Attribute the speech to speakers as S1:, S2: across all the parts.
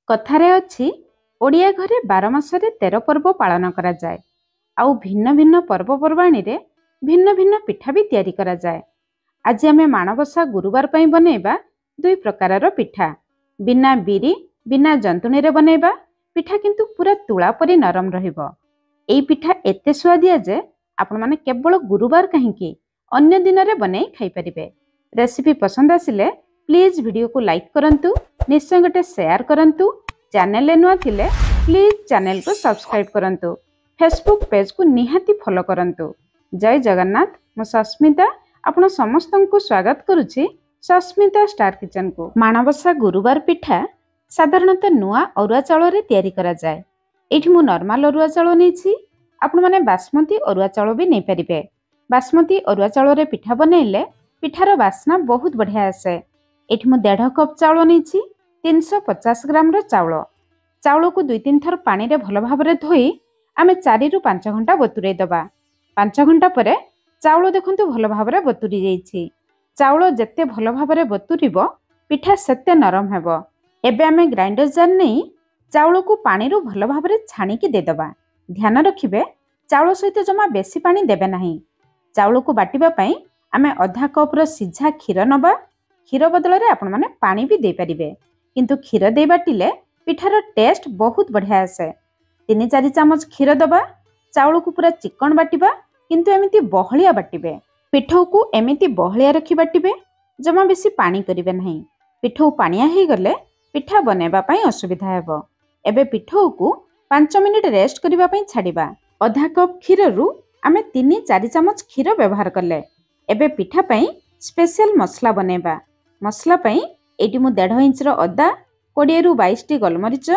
S1: कथारे अछि ओडिया घरे 12 मासरे 13 पर्व पालन करा जाए। आउ भिन्न भिन्न पर्वपर्वाणी रे भिन्न भिन्न पिठा भी तैयारी करा जाए। आज आमे माणबसा गुरुवार पई बनेबा दुई प्रकारर पिठा। बिना बिरी बिना जंतुणी रे बनेबा पिठा किंतु पूरा तुला परी नरम रहिबो। एई पिठा एते स्वादिया जे आपण माने केवल गुरुवार कहिंकी अन्य दिन रे बनै खाई परिबे। रेसिपी पसंद आसिले प्लीज वीडियो को लाइक करंतु, निश्चय गोटे शेयर करंतु, चैनल नुआ थिले प्लीज चैनल को सब्सक्राइब करंतु, फेसबुक पेज को निहाती फॉलो करंतु। जय जगन्नाथ। मो सस्मिता आपण समस्त को स्वागत करुछि सस्मिता स्टार किचन को। माणबसा गुरुवार पिठा साधारणतः नुआ अरुआ चाउल रे तैयारी करा जाए। एठी मु नॉर्मल अरुआ चाउल नेछि, आपण माने बासमती अरुआ चाउल भी नै परिबे। बासमती अरुआ चाउल रे पिठा बनैले पिठार बास्ना बहुत बढ़िया आसे। एठी मु 1.5 कप चाउल नेछि, 350 ग्राम रो चाउल। चाउल को 2-3 थर पानी रे भल भाबरे धोई आमे 4 रु 5 घंटा बतुरै दबा। 5 घंटा परे चाउल देखंतु भल भाबरे बतुरी जाईछि। चाउल जेते भल भाबरे बतुरिबो पिठा सेते नरम हेबो। एबे आमे ग्राइंडर जार नै चाउल को पानी रु भल भाबरे छाणी के दे दबा। ध्यान रखिबे चाउल सहित जमा बेसी पानी देबे नाही। चाउल को बाटिबा पई आमे आधा कप रो सिझा खीर नबा। क्षीर बदल रे आपण माने पानी भी दे परिबे, किंतु क्षीर दे बाटिले पिठार टेस्ट बहुत बढ़िया आसे। 3-4 चामच क्षीर दबा। चाउल को पूरा चिकन बाटिबा, किंतु एमिति बहलिया बाटिबे। पिठौ को एमिति बहलिया रखी बाटिबे, जमा बेसी पानी करिवे नहीं। पिठौ पानिया हे गले पिठा बनेबा पई असुविधा हेबो। एबे पिठौ को 5 मिनिट रेस्ट करिबा पई छाडिबा। आधा कप क्षीर रु आमे 3-4 चामच क्षीर व्यवहार करले। एबे पिठा पई स्पेशल मसला बनेबा। मसला पई एटी मु 1.5 इंच रो अदा, 20 रु 22 टी गोलमरिच,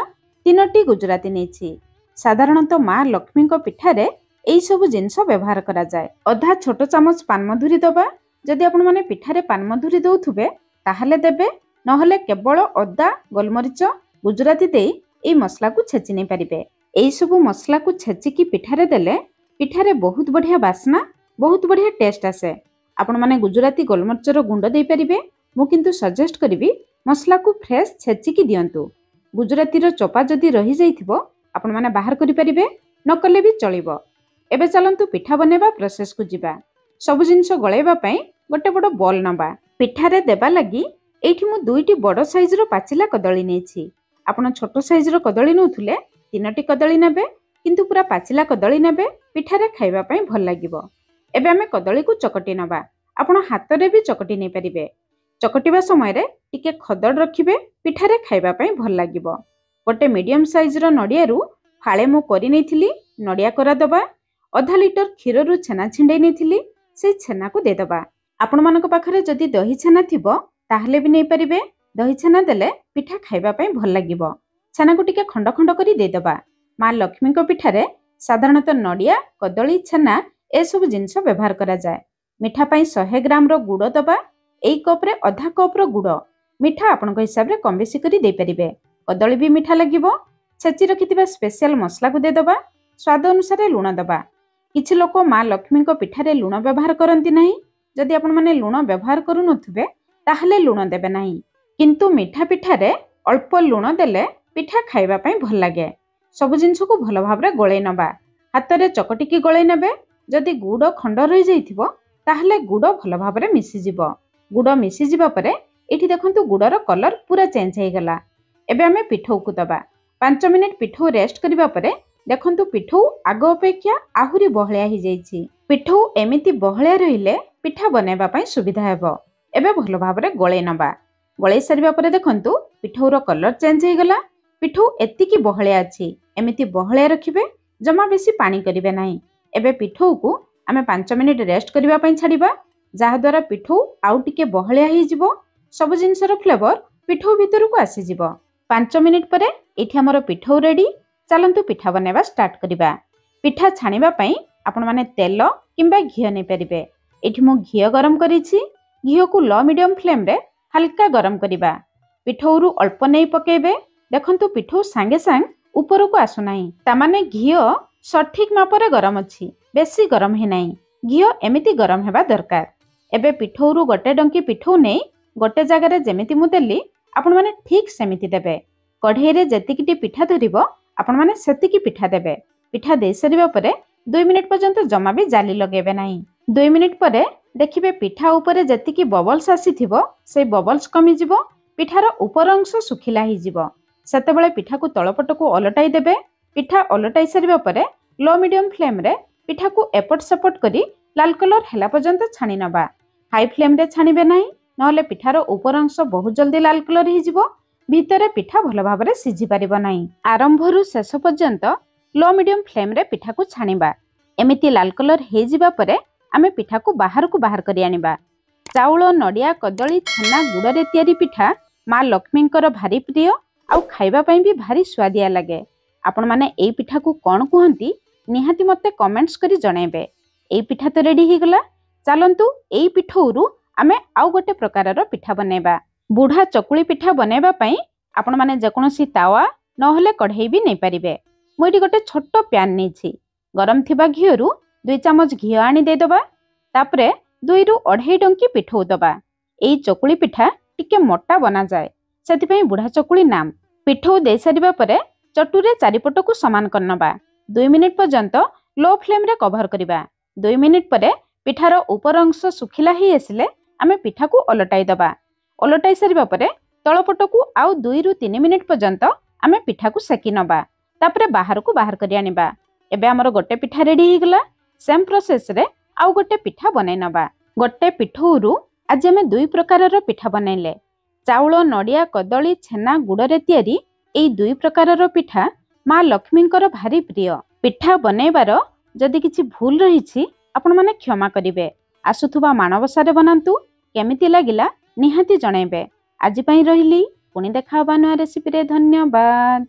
S1: 3 टी गुजराती नेछि। साधारणतः माँ लक्ष्मी को पिठारे एई सब जिंस व्यवहार करा जाए। अधा छोट चामच पानमधुरी दबा। जदि आपण माने पिठारे पानमधुरी दउथुबे ताहले देबे, नहले केवल अदा, गोलमरिच, गुजराती देई एई मसला को छेचि नै परिबे। एई सब मसला को छेचि की पिठारे देले पिठारे बहुत बढ़िया बास्ना, बहुत बढ़िया टेस्ट आसे। आपण माने गुजराती गोलमरिच रो गुंड देई परिबे। मु किंतु सजेस्ट करिवि मसला को फ्रेश छेचि की दियंतु। गुजराती रो चोपा जदि रही जाइथिबो आपण माने बाहर करि परिबे, न कले भी चलिबो। एबे चलंतु पिठा बनेबा प्रोसेस को जिबा। सब जिंस गळेबा पई गोटे बड़ बॉल नबा। पिठारे देबा लागि एठी मु 2टी बड़ साइज रो पाचिला कदली नेछि। आपण छोट साइज रो कदली नउथुले 3टी कदली नेबे, किंतु पूरा पाचिला कदली नेबे, पिठारे खाइबा पई भल लागिबो। एबे आमे कदली को चकटी नबा। आपण हाथ रे भी चकटी नै परिबे। चकटिबा समय रे टिके खदड़ रखिबे, पिठारे खाइबा पई भल लागिबो। गोटे मीडियम साइज रो नडिया रु फाळे मु करि नैथिली नडिया कोरा दबा। आधा लीटर क्षीर रु छेना छिंडै नैथिली, से छेना को दे दबा। आपण मानक पाखरे जदि दही छेना थिबो ताहले भी नै परिबे। दही छेना देले पिठा खाइबा पई भल लागिबो। छेना को टिके खंड खंड करि दे दबा। माँ लक्ष्मी को पिठारे साधारणतः नडिया, कदली, छेना ए सब जिंस व्यवहार करा जाए। मिठा पई 100 ग्राम रो गुड़ दबा। एई कप रे आधा कप रो गुड़। मिठा आपनक हिसाब रे कम बेसी करि दे परिबे। कदली भी मिठा लागिबो। छेचि रखिथिबा स्पेशल मसला को दे दबा। स्वाद अनुसार लूण दबा। किछि लोक माँ लक्ष्मी को पिठारे लूण व्यवहार करंती नहीं। जदि आपण माने लूण व्यवहार करू नथुबे ताहले लूण देबे नहीं, किंतु मिठा पिठारे अल्प लूण देले पिठा खाइबा पई भल लागे। सब जिंस को भल भाबरे गळै नबा। हाथ रे चकटी की गळै नेबे। जदि गुड़ खंड रही जाइथिबो ताहले गुड़ भल भाबरे मिसी जिवो। गुड़ मिसी जिबा परे एठी देखंतु गुड़र कलर पूरा चेंज हे गला। एबे हमें पिठौ को दबा। 5 मिनिट पिठौ रेस्ट करिबा परे देखंतु पिठौ आग अपेक्षा आहुरी बहलिया ही जाइछि। पिठौ एमिति बहलिया रहिले पिठा बनेबा पई सुविधा हेबो। एबे भल भाबरे गळै नबा। गळै सरिबा परे देखंतु पिठौर कलर चेंज हे गला। पिठौ एतिकी बहलिया अछि। एमिति बहलिया रखिबे, जमा बेसी पानी करिवे नाही। एबे पिठौ को आमे 5 मिनिट रेस्ट करिबा पई छाडिबा, जहा द्वारा पिठौ आउ टिके बहलिया ही जिवो। सब जिंसर फ्लेवर पिठौ भितर को आसी जिवो। 5 मिनिट परे एठी हमर पिठौ रेडी। चलंतु पिठा बनेबा स्टार्ट करिबा। पिठा छानिबा पई आपण माने तेल किंबा घियो नै परिबे। एठी मु घियो गरम करिछि। घियो को लो मीडियम फ्लेम रे हल्का गरम करिबा। पिठौ रु अल्प नै पकेबे। देखंतु पिठौ सांगे सांग ऊपर को आसु नाही, ता माने घियो सठिक मापरे गरम अछि, बेसी गरम हे नाही। घियो एमिति गरम हेबा दरकार। एबे पिठौ रु गोटे डंकी पिठौ नै गोटे जगह रे जेमिति मु देली आपण माने ठीक सेमिति देबे। कढ़ईरे जेतिकिटी पिठा धरिबो आपण माने सेतिकी पिठा देबे। पिठा दे सारिबा परे 2 मिनिट पर्यंत जमा भी जाली लगेबे नाही। 2 मिनिट परे देखिबे पिठा ऊपर जेतिकी बबल्स आसीथिबो से बबल्स कमी जिवो, पिठार ऊपर अंश सुखिला ही जिवो। सेतेबेले पिठा को तळपटकू ओलटाई देबे। पिठा ओलटाई सारिबा परे लो मीडियम फ्लेम रे पिठा को एपट सेपट करी लाल कलर हैला पर्यंत छाणी नबा। हाई फ्लेम रे छाणीबे नाही, नहले पिठार ऊपर अंश बहुत जल्दी लाल कलर ही जिवो, भितरे पिठा भल भाबरे सिझी पारिबो नाही। आरंभरू शेष पर्यंत लो मीडियम फ्लेम रे पिठा को छाणीबा। एमिति लाल कलर हे जिबा परे आमे पिठा को बाहर करी आनिबा। चाउल नडिया कदली छेना गुड़ रे तैयारी पिठा माँ लक्ष्मींकर भारी प्रिय आउ खाइबा पई भी भारी स्वादिया लगे। आपण माने एई पिठा को कोन कहंती निहाती मते कमेंट्स करी जणेबे। एई पिठा तो रेडी ही गला। चलंतु एई पिठौरु आमे आउ गोटे प्रकारर पिठा बनेबा। बुढ़ा चकुली पिठा बनेबा पई आपण माने जेकोनोसी तावा नहले कढ़ई भी नै परिबे। मुइटी गोटे छोट प्यान नेछि। गरम थिबा घियरु 2 चमच घी आनी दे दबा। तापरे 2 रु 2.5 डंकी पिठौ दबा। एई चकुली पिठा टिके मोटा बना जाए, सेति पई बुढ़ा चकुली नाम। पिठौ दे सारिबा परे चटुरे चारिपटकू समान करनबा। 2 मिनिट पर्यंत लो फ्लेम रे कवर करिबा। 2 मिनिट परे पिठार ऊपर अंश सुखिला ही आसिले आमे पिठा को ओलटाई दबा। ओलटाई सारिबा परे तळपटकू आउ 2 रु 3 मिनिट पर्यंत आमे पिठा को सेकी नबा। तापरे बाहर करी आनिबा। एबे हमर गोटे पिठा रेडी ही गला। सेम प्रोसेस रे आउ गोटे पिठा बनै नबा। गोटे पिठौरु आज आमे 2 प्रकारर पिठा बनैले। चाउल नडिया कदली छेना गुड़ रे तैयारी एई 2 प्रकारर पिठा माँ लक्ष्मींकर भारी प्रिय। पिठा बनैबार जदि किछि भूल रहिछि आपण माने क्षमा करिवे। आसुथुबा माणबसा रे बनांतु। केमिति लागिला निहाती जणैबे। आज पई रहिली, पुणी देखा हबा नया रेसिपी रे। धन्यवाद।